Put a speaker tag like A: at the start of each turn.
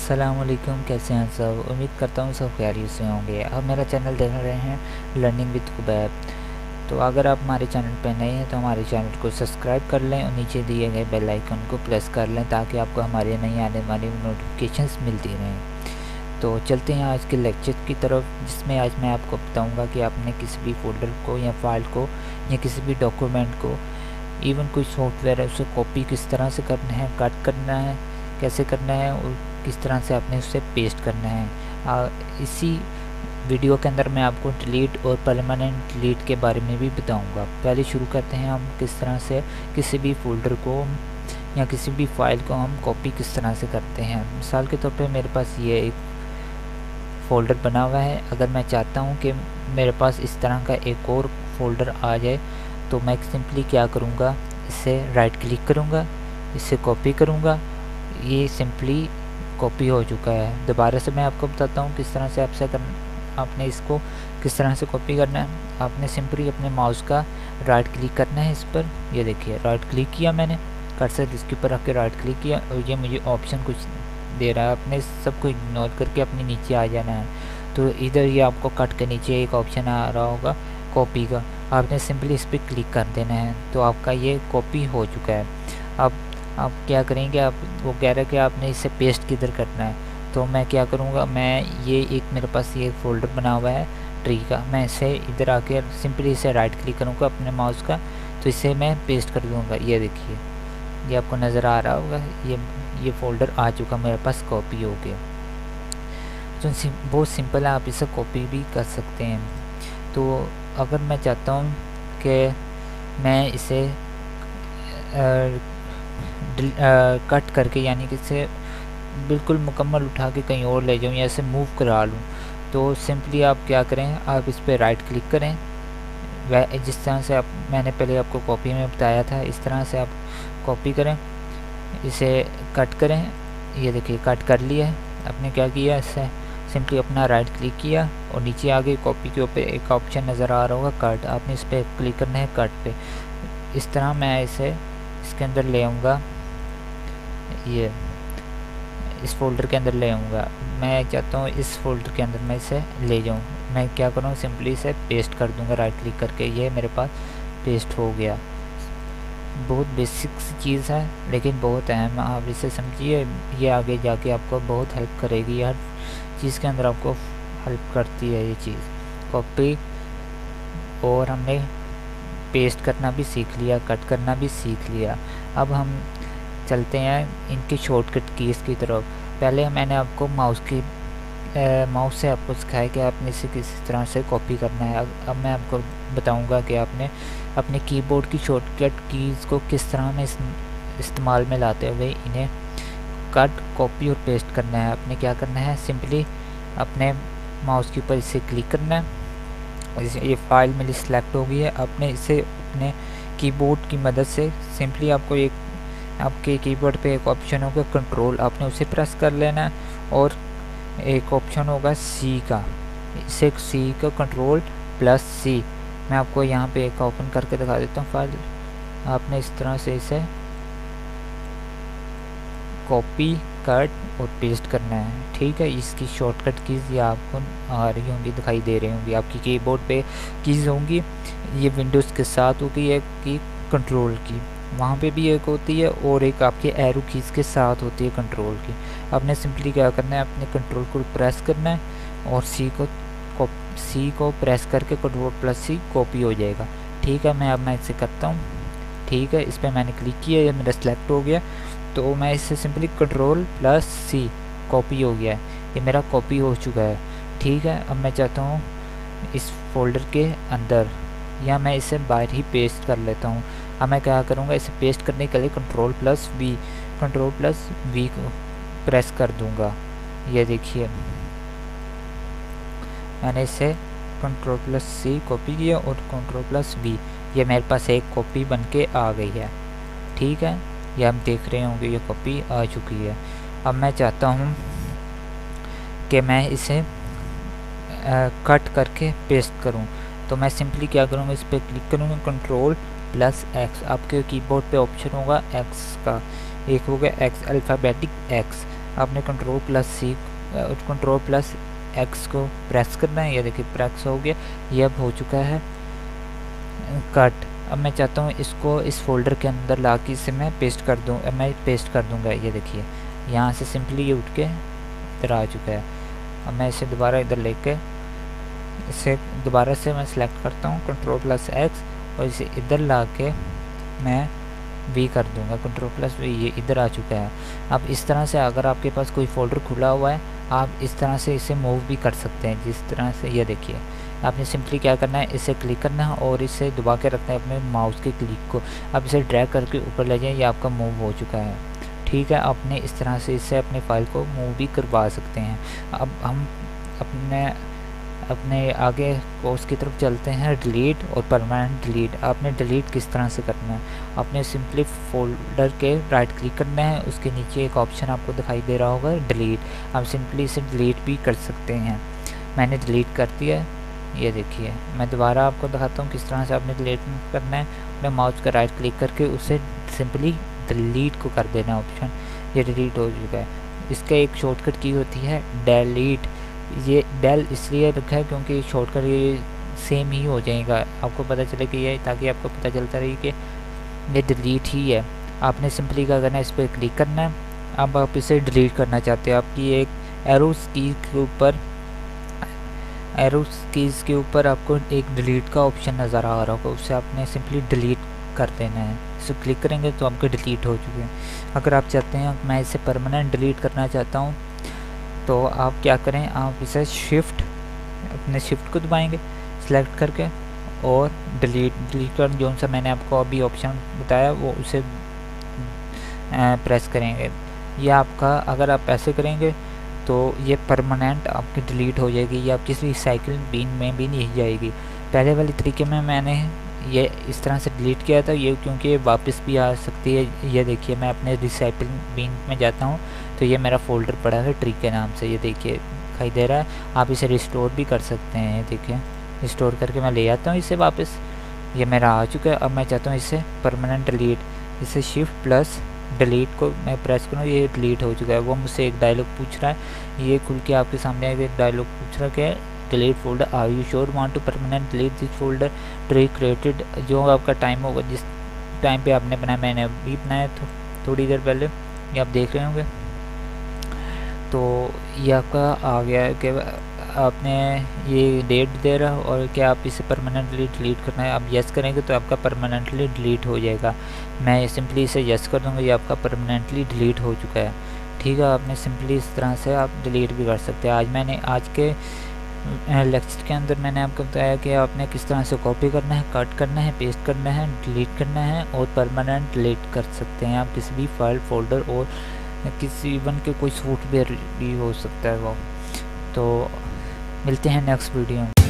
A: अस्सलामुअलैकुम, कैसे हैं सब। उम्मीद करता हूँ सब खैरियत से होंगे। आप मेरा चैनल देख रहे हैं लर्निंग विद कुबैब। तो अगर आप हमारे चैनल पर नए हैं तो हमारे चैनल को सब्सक्राइब कर लें और नीचे दिए गए बेल आइकन को प्रेस कर लें ताकि आपको हमारे नई आने वाली नोटिफिकेशंस मिलती रहें। तो चलते हैं आज के लेक्चर की तरफ, जिसमें आज मैं आपको बताऊँगा कि आपने किसी भी फोल्डर को या फाइल को या किसी भी डॉक्यूमेंट को, इवन कोई सॉफ्टवेयर है, उसे कॉपी किस तरह से करना है, कट करना है कैसे करना है और किस तरह से आपने उसे पेस्ट करना है। इसी वीडियो के अंदर मैं आपको डिलीट और परमानेंट डिलीट के बारे में भी बताऊंगा। पहले शुरू करते हैं हम किस तरह से किसी भी फोल्डर को या किसी भी फाइल को हम कॉपी किस तरह से करते हैं। मिसाल के तौर पे मेरे पास ये एक फ़ोल्डर बना हुआ है। अगर मैं चाहता हूँ कि मेरे पास इस तरह का एक और फोल्डर आ जाए तो मैं सिंपली क्या करूँगा, इसे राइट क्लिक करूँगा, इसे कॉपी करूँगा। ये सिंपली कॉपी हो चुका है। दोबारा से मैं आपको बताता हूँ किस तरह से आपने इसको किस तरह से कॉपी करना है। आपने सिंपली अपने माउस का राइट क्लिक करना है इस पर। ये देखिए राइट क्लिक किया मैंने, कर्सर इसके ऊपर रख के राइट क्लिक किया और ये मुझे ऑप्शन कुछ दे रहा है। आपने सबको इग्नोर करके अपने नीचे आ जाना है। तो इधर ये आपको कट के नीचे एक ऑप्शन आ रहा होगा कॉपी का, आपने सिंपली इस पर क्लिक कर देना है। तो आपका ये कॉपी हो चुका है। अब आप क्या करेंगे, आप वो कह रहे हैं कि आपने इसे पेस्ट किधर करना है। तो मैं क्या करूँगा, मैं ये एक मेरे पास ये फोल्डर बना हुआ है ट्री का, मैं इसे इधर आके सिंपली इसे राइट क्लिक करूँगा अपने माउस का, तो इसे मैं पेस्ट कर दूँगा। ये देखिए, ये आपको नज़र आ रहा होगा, ये फ़ोल्डर आ चुका मेरे पास, कॉपी हो गया। तो बहुत सिंपल है, आप इसे कॉपी भी कर सकते हैं। तो अगर मैं चाहता हूँ कि मैं इसे कट करके यानी कि इसे बिल्कुल मुकम्मल उठा के कहीं और ले जाऊँ या इसे मूव करा लूँ, तो सिंपली आप क्या करें, आप इस पर राइट क्लिक करें। वह जिस तरह से मैंने पहले आपको कॉपी में बताया था, इस तरह से आप कॉपी करें, इसे कट करें। ये देखिए कट कर लिया है। आपने क्या किया, इससे सिंपली अपना राइट क्लिक किया और नीचे आगे कॉपी के ऊपर एक ऑप्शन नज़र आ रहा होगा कट, आपने इस पर क्लिक करना है कट पे। इस तरह मैं इसे इसके अंदर ले आऊँगा, ये इस फोल्डर के अंदर ले आऊँगा। मैं चाहता हूँ इस फोल्डर के अंदर मैं इसे ले जाऊँ। मैं क्या करूँ, सिंपली इसे पेस्ट कर दूँगा राइट क्लिक करके। ये मेरे पास पेस्ट हो गया। बहुत बेसिक चीज़ है लेकिन बहुत अहम, आप इसे समझिए, ये आगे जाके आपको बहुत हेल्प करेगी। हर चीज़ के अंदर आपको हेल्प करती है ये चीज़। कॉपी और हमने पेस्ट करना भी सीख लिया, कट करना भी सीख लिया। अब हम चलते हैं इनकी शॉर्टकट कीज़ की तरफ। पहले मैंने आपको माउस से आपको सिखाया कि आपने इसे किस तरह से कॉपी करना है। अब मैं आपको बताऊंगा कि आपने अपने कीबोर्ड की शॉर्टकट कीज़ को किस तरह में इस्तेमाल में लाते हुए इन्हें कट, कॉपी और पेस्ट करना है। आपने क्या करना है, सिंपली अपने माउस के ऊपर इसे क्लिक करना है। ये फाइल मेरी सिलेक्ट हो गई है। आपने इसे अपने कीबोर्ड की मदद से सिंपली आपके कीबोर्ड पे एक ऑप्शन होगा कंट्रोल, आपने उसे प्रेस कर लेना है और एक ऑप्शन होगा सी का, इसे सी का कंट्रोल प्लस सी। मैं आपको यहाँ पे एक ओपन करके दिखा देता हूँ फाइल। आपने इस तरह से इसे कॉपी, कट और पेस्ट करना है, ठीक है। इसकी शॉर्टकट कीज़ ये आपको आ रही होंगी, दिखाई दे रही होंगी, आपकी कीबोर्ड पे कीज़ होंगी। ये विंडोज़ के साथ होगी एक की कंट्रोल की, वहाँ पे भी एक होती है और एक आपके एरो कीज़ के साथ होती है कंट्रोल की। आपने सिंपली क्या करना है, अपने कंट्रोल को प्रेस करना है और सी को प्रेस करके कंट्रोल प्लस सी कॉपी हो जाएगा, ठीक है। मैं इसे करता हूँ, ठीक है। इस पर मैंने क्लिक किया, ये मेरा सेलेक्ट हो गया। तो मैं इससे सिंपली कंट्रोल प्लस सी कॉपी हो गया है, ये मेरा कॉपी हो चुका है, ठीक है। अब मैं चाहता हूँ इस फोल्डर के अंदर, या मैं इसे बाहर ही पेस्ट कर लेता हूँ। अब मैं क्या करूँगा, इसे पेस्ट करने के लिए कंट्रोल प्लस वी को प्रेस कर दूँगा। ये देखिए मैंने इसे कंट्रोल प्लस सी कॉपी किया और कंट्रोल प्लस वी, ये मेरे पास एक कॉपी बन के आ गई है, ठीक है। ये हम देख रहे होंगे ये कॉपी आ चुकी है। अब मैं चाहता हूँ कि मैं इसे कट करके पेस्ट करूँ, तो मैं सिंपली क्या करूँगा, इस पर क्लिक करूँगा कंट्रोल प्लस एक्स। आपके कीबोर्ड पे ऑप्शन होगा एक्स का, एक होगा एक्स अल्फ़ाबेटिक एक्स। आपने कंट्रोल+X को प्रेस करना है। ये देखिए प्रेस हो गया, ये अब हो चुका है कट। अब मैं चाहता हूँ इसको इस फोल्डर के अंदर ला के इसे मैं पेस्ट कर दूँ। मैं पेस्ट कर दूँगा। ये देखिए यहाँ से सिंपली ये उठ के इधर आ चुका है। अब मैं इसे दोबारा इधर लेके इसे दोबारा से मैं सिलेक्ट करता हूँ कंट्रोल+X और इसे इधर ला के मैं V कर दूंगा, कंट्रोल+V। ये इधर आ चुका है। अब इस तरह से अगर आपके पास कोई फोल्डर खुला हुआ है, आप इस तरह से इसे मूव भी कर सकते हैं। जिस तरह से ये देखिए, आपने सिंपली क्या करना है, इसे क्लिक करना है और इसे दबा के रखना है अपने माउस के क्लिक को। अब इसे ड्रैग करके ऊपर ले जाएं, ये आपका मूव हो चुका है। ठीक है, आपने इस तरह से इससे अपने फाइल को मूव भी करवा सकते हैं। अब हम अपने आगे कोर्स की तरफ चलते हैं, डिलीट और परमानेंट डिलीट। आपने डिलीट किस तरह से करना है, आपने सिंपली फोल्डर के राइट क्लिक करना है, उसके नीचे एक ऑप्शन आपको दिखाई दे रहा होगा डिलीट। आप सिंपली इसे डिलीट भी कर सकते हैं। मैंने डिलीट कर दिया है। ये देखिए, मैं दोबारा आपको दिखाता हूँ किस तरह से आपने डिलीट करना है। अपने माउस का राइट क्लिक करके उसे सिंपली डिलीट को कर देना ऑप्शन। ये डिलीट हो चुका है। इसका एक शॉर्टकट की होती है डिलीट। ये डेल इसलिए रखा है क्योंकि शॉर्टकट ये सेम ही हो जाएगा, आपको पता चले कि ये, ताकि आपको पता चलता रहे कि ये डिलीट ही है। आपने सिंपली क्या करना है, इस पर क्लिक करना है। अब आप इसे डिलीट करना चाहते हैं, आपकी एक एरोस कीज़ के ऊपर आपको एक डिलीट का ऑप्शन नज़र आ रहा होगा, उससे आपने सिंपली डिलीट कर देना है। इसे क्लिक करेंगे तो आपके डिलीट हो चुके हैं। अगर आप चाहते हैं मैं इसे परमानेंट डिलीट करना चाहता हूँ, तो आप क्या करें, आप इसे अपने शिफ्ट को दबाएंगे सेलेक्ट करके और डिलीट कर जो सा मैंने आपको अभी ऑप्शन बताया वो उसे प्रेस करेंगे। ये आपका, अगर आप ऐसे करेंगे तो ये परमानेंट आपकी डिलीट हो जाएगी। ये आप किसी रिसाइकिल बिन में भी नहीं जाएगी। पहले वाले तरीके में मैंने ये इस तरह से डिलीट किया था, ये क्योंकि ये वापस भी आ सकती है। ये देखिए, मैं अपने रिसाइकिल बिन में जाता हूँ तो ये मेरा फोल्डर पड़ा है ट्री के नाम से। ये देखिए दिखाई दे रहा है। आप इसे रिस्टोर भी कर सकते हैं। ये देखिए, रिस्टोर करके मैं ले आता हूँ इसे वापस। ये मेरा आ चुका है। अब मैं चाहता हूँ इसे परमानेंट डिलीट, इसे Shift+Delete को मैं प्रेस करूँ, ये डिलीट हो चुका है। वो मुझसे एक डायलॉग पूछ रहा है, ये खुल के आपके सामने एक डायलॉग पूछ रहा है कि delete folder, are you sure want to permanent delete this folder tree created. जो आपका टाइम होगा, जिस टाइम पे आपने बनाया, मैंने अभी बनाया तो थोड़ी देर पहले, ये आप देख रहे होंगे। तो ये आपका आ गया है कि आपने ये डेट दे रहा और क्या आप इसे परमानेंटली डिलीट करना है। आप यस करेंगे तो आपका परमानेंटली डिलीट हो जाएगा। मैं सिंपली इसे यस कर दूँगा, ये आपका परमानेंटली डिलीट हो चुका है। ठीक है, आपने सिंपली इस तरह से आप डिलीट भी कर सकते हैं। आज के लेक्चर के अंदर मैंने आपको बताया कि आपने किस तरह से कॉपी करना है, कट करना है, पेस्ट करना है, डिलीट करना है और परमानेंट डिलीट कर सकते हैं आप किसी भी फाइल, फोल्डर और किसी इवन के कोई सॉफ्टवेयर भी हो सकता है वो। तो मिलते हैं नेक्स्ट वीडियो में।